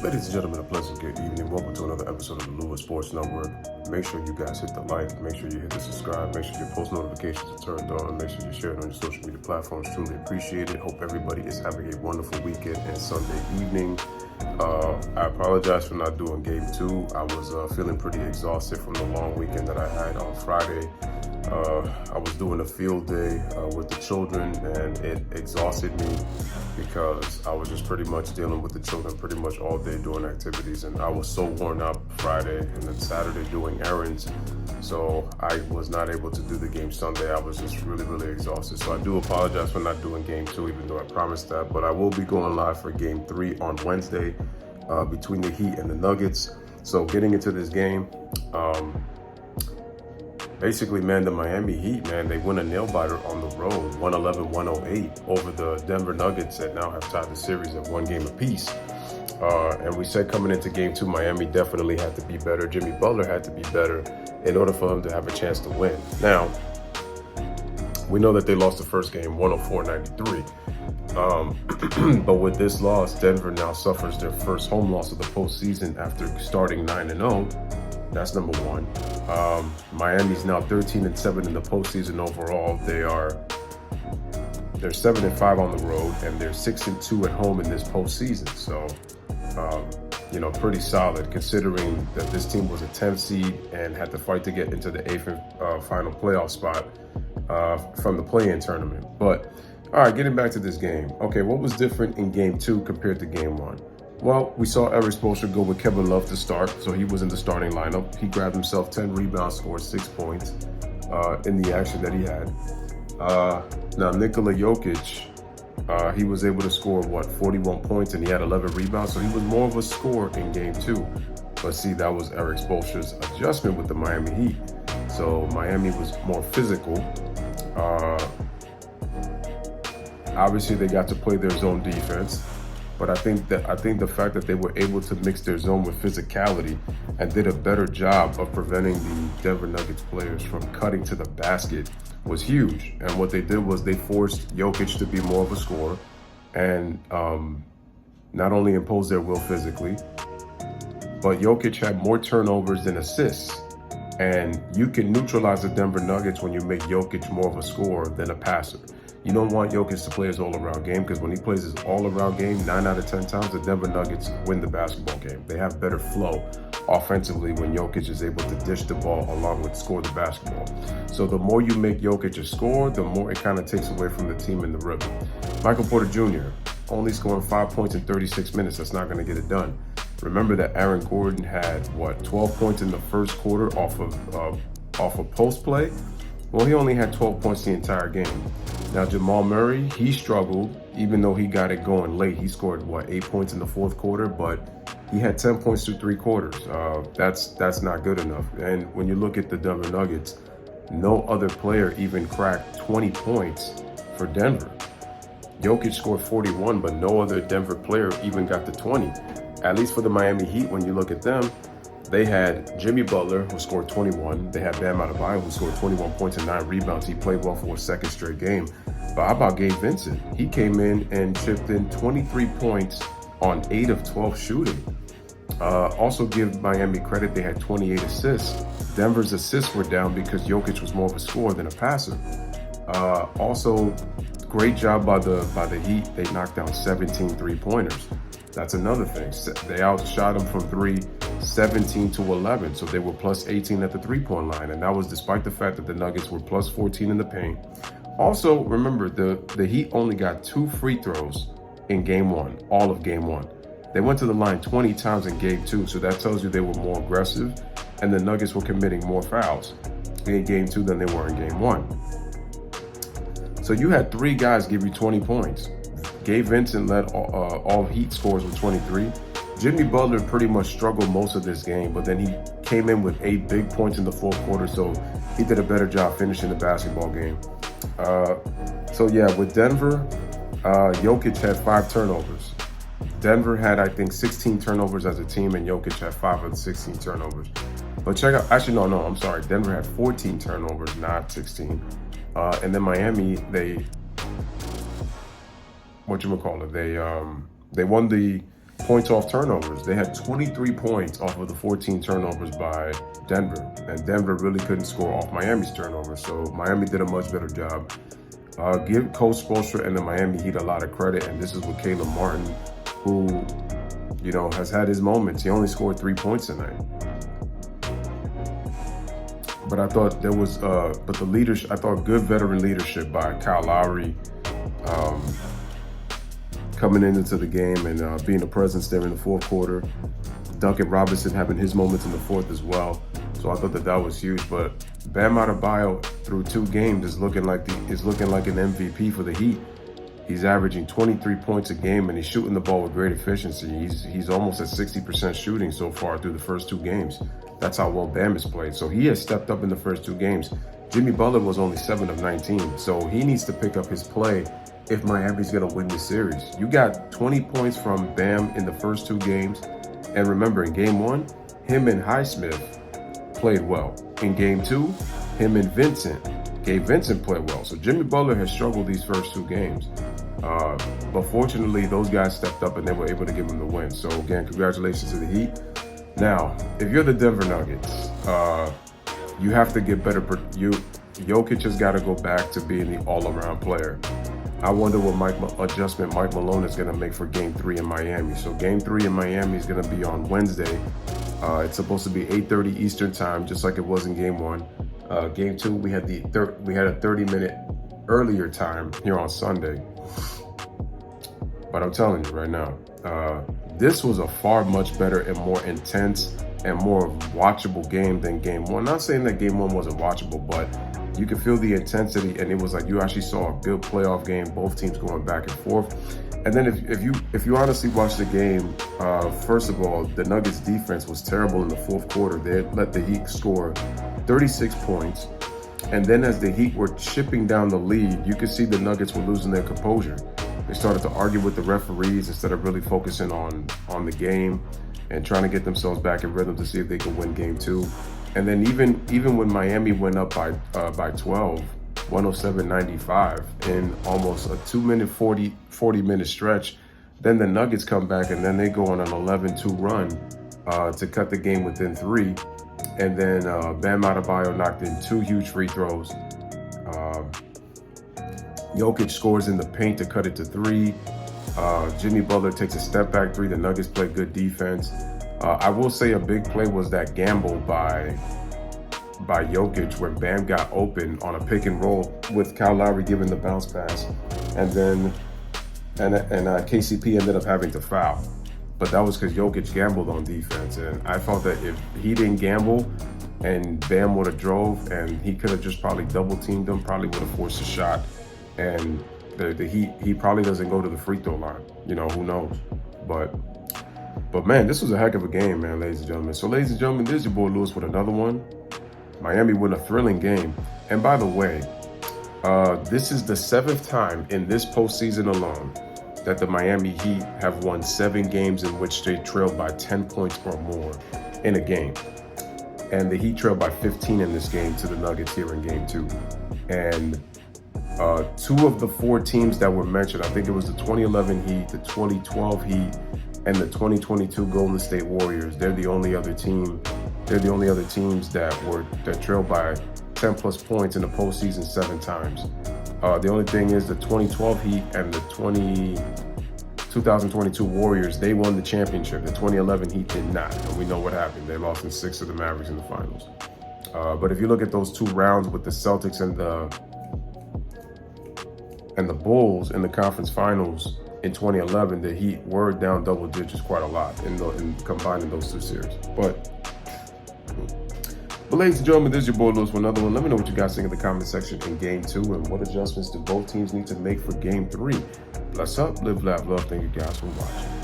Ladies and gentlemen, a pleasant good evening. Welcome to another episode of the Louis Sports Network. Make sure you guys hit the like, make sure you hit the subscribe, make sure your post notifications are turned on, make sure you share it on your social media platforms. Truly appreciate it. Hope everybody is having a wonderful weekend and Sunday evening. I apologize for not doing game 2. I was feeling pretty exhausted from the long weekend that I had on Friday. I was doing a field day with the children, and it exhausted me because I was just pretty much dealing with the children pretty much all day doing activities, and I was so worn out Friday and then Saturday doing errands, so I was not able to do the game Sunday. I was just really exhausted, so I do apologize for not doing game 2, even though I promised that, but I will be going live for game 3 on Wednesday between the Heat and the Nuggets. So getting into this game, basically, man, the Miami Heat, man, they win a nail-biter on the road, 111-108 over the Denver Nuggets that now have tied the series at 1 game apiece. And we said coming into Game 2, Miami definitely had to be better. Jimmy Butler had to be better in order for him to have a chance to win. Now, we know that they lost the first game, 104-93. But with this loss, Denver now suffers their first home loss of the postseason after starting 9-0. That's number one. Miami's now 13-7 in the postseason overall. They're 7-5 on the road, and they're 6-2 at home in this postseason. So, pretty solid considering that this team was a 10th seed and had to fight to get into the 8th final playoff spot from the play-in tournament. But all right, getting back to this game. Okay, what was different in game 2 compared to game 1? Well, we saw Eric Spoelstra go with Kevin Love to start, so he was in the starting lineup. He grabbed himself 10 rebounds, scored 6 points in the action that he had. Now, Nikola Jokic, he was able to score, 41 points, and he had 11 rebounds, so he was more of a scorer in game 2. But see, that was Eric Spoelstra's adjustment with the Miami Heat. So Miami was more physical. Obviously, they got to play their zone defense. But I think the fact that they were able to mix their zone with physicality and did a better job of preventing the Denver Nuggets players from cutting to the basket was huge. And what they did was they forced Jokic to be more of a scorer and not only impose their will physically, but Jokic had more turnovers than assists. And you can neutralize the Denver Nuggets when you make Jokic more of a scorer than a passer. You don't want Jokic to play his all-around game because when he plays his all-around game, 9 out of 10 times, the Denver Nuggets win the basketball game. They have better flow offensively when Jokic is able to dish the ball along with score the basketball. So the more you make Jokic a scorer, the more it kind of takes away from the team in the rhythm. Michael Porter Jr. only scoring 5 points in 36 minutes. That's not going to get it done. Remember that Aaron Gordon had, 12 points in the first quarter off of post play? Well, he only had 12 points the entire game. Now, Jamal Murray, he struggled, even though he got it going late. He scored, 8 points in the fourth quarter, but he had 10 points through 3 quarters. That's not good enough. And when you look at the Denver Nuggets, no other player even cracked 20 points for Denver. Jokic scored 41, but no other Denver player even got to 20. At least for the Miami Heat, when you look at them, they had Jimmy Butler, who scored 21. They had Bam Adebayo, who scored 21 points and 9 rebounds. He played well for a second straight game. But how about Gabe Vincent? He came in and chipped in 23 points on 8 of 12 shooting. Also give Miami credit, they had 28 assists. Denver's assists were down because Jokic was more of a scorer than a passer. Also, great job by the Heat. They knocked down 17 three-pointers. That's another thing. They outshot them from 3, 17-11. So they were plus 18 at the three-point line. And that was despite the fact that the Nuggets were plus 14 in the paint. Also, remember, the Heat only got 2 free throws in game 1, all of game 1. They went to the line 20 times in game 2. So that tells you they were more aggressive. And the Nuggets were committing more fouls in game 2 than they were in game 1. So you had 3 guys give you 20 points. Gabe Vincent led all Heat scores with 23. Jimmy Butler pretty much struggled most of this game, but then he came in with 8 big points in the fourth quarter, so he did a better job finishing the basketball game. With Denver, Jokic had 5 turnovers. Denver had, I think, 16 turnovers as a team, and Jokic had 5 of the 16 turnovers. But check out, actually, no, I'm sorry. Denver had 14 turnovers, not 16. And then Miami, they won the points off turnovers. They had 23 points off of the 14 turnovers by Denver, and Denver really couldn't score off Miami's turnovers. So Miami did a much better job. Give Coach Spoelstra and the Miami Heat a lot of credit, and this is with Caleb Martin, who, you know, has had his moments. He only scored 3 points tonight. But I thought there was, but the leadership, I thought good veteran leadership by Kyle Lowry, coming into the game and being a presence there in the fourth quarter. Duncan Robinson having his moments in the fourth as well. So I thought that was huge. But Bam Adebayo through 2 games is looking like an MVP for the Heat. He's averaging 23 points a game, and he's shooting the ball with great efficiency. He's almost at 60% shooting so far through the first 2 games. That's how well Bam has played. So he has stepped up in the first 2 games. Jimmy Butler was only 7 of 19. So he needs to pick up his play if Miami's going to win this series. You got 20 points from Bam in the first 2 games. And remember, in game 1, him and Highsmith played well. In game 2, him and Gabe Vincent played well. So Jimmy Butler has struggled these first 2 games. But fortunately, those guys stepped up and they were able to give him the win. So again, congratulations to the Heat. Now, if you're the Denver Nuggets, you have to get better. Jokic has got to go back to being the all-around player. I wonder what adjustment Mike Malone is going to make for Game 3 in Miami. So Game 3 in Miami is going to be on Wednesday. It's supposed to be 8:30 Eastern time, just like it was in Game 1. Game 2, we had a 30-minute earlier time here on Sunday. But I'm telling you right now, this was a far much better and more intense and more watchable game than Game 1. Not saying that Game 1 wasn't watchable, but you could feel the intensity, and it was like you actually saw a good playoff game, both teams going back and forth. And then if you honestly watch the game, first of all, the Nuggets defense was terrible in the fourth quarter. They let the Heat score 36 points. And then as the Heat were chipping down the lead, you could see the Nuggets were losing their composure. They started to argue with the referees instead of really focusing on the game and trying to get themselves back in rhythm to see if they could win Game 2. And then even when Miami went up by 12, 107-95 in almost a 2-minute, 40-minute stretch, then the Nuggets come back and then they go on an 11-2 run to cut the game within 3. And then Bam Adebayo knocked in 2 huge free throws. Jokic scores in the paint to cut it to 3. Jimmy Butler takes a step back 3. The Nuggets play good defense. I will say a big play was that gamble by Jokic where Bam got open on a pick and roll with Kyle Lowry giving the bounce pass, and then KCP ended up having to foul. But that was because Jokic gambled on defense, and I thought that if he didn't gamble and Bam would have drove, and he could have just probably double teamed him, probably would have forced a shot, and the Heat, he probably doesn't go to the free throw line. You know, who knows? But man, this was a heck of a game, man, ladies and gentlemen. So ladies and gentlemen, this is your boy Louis with another one. Miami won a thrilling game. And by the way, this is the 7th time in this postseason alone that the Miami Heat have won 7 games in which they trailed by 10 points or more in a game. And the Heat trailed by 15 in this game to the Nuggets here in Game 2. And 2 of the 4 teams that were mentioned, I think it was the 2011 Heat, the 2012 Heat, and the 2022 Golden State Warriors. They're the only other team. They're the only other teams that trailed by 10 plus points in the postseason 7 times. The only thing is the 2012 Heat and the 2022 Warriors, they won the championship. The 2011 Heat did not, and we know what happened. They lost in 6 of the Mavericks in the finals. But if you look at those 2 rounds with the Celtics and the Bulls in the conference finals in 2011, the Heat were down double digits quite a lot in combining those 2 series. But ladies and gentlemen, this is your boy Louis with another one. Let me know what you guys think in the comment section in Game 2 and what adjustments do both teams need to make for Game 3. Bless up, live, laugh, love. Thank you guys for watching.